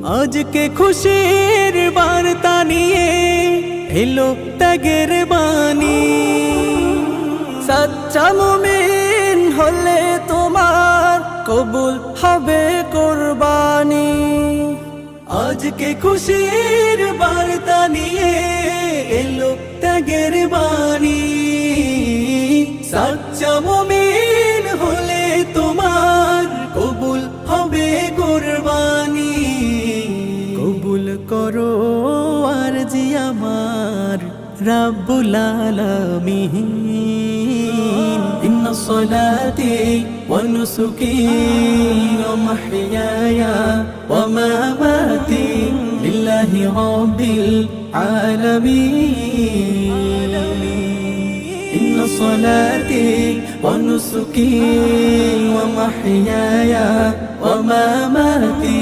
আজকে খুশির বার্তা নিয়ে এলো ত্যাগের বাণী। সচ্চা মুমিন হলে তোমার কবুল হবে কুরবানি। আজকে খুশির বার্তা নিয়ে এলো ত্যাগের বাণী। সচ্চা মুমিন হলে তোমার কবুল হবে কুরবানি। কবুল করো আরজি আমার রব্বুল আলামিন। ইন্না সলাতি ওয়া নুসুকি ওয়া মাহইয়ায়া ওয়া মামাতি লিল্লাহি রাব্বিল আলামিন। ইন্না সলাতি ওয়া নুসুকি ওয়া মাহইয়ায়া ওয়া মামাতি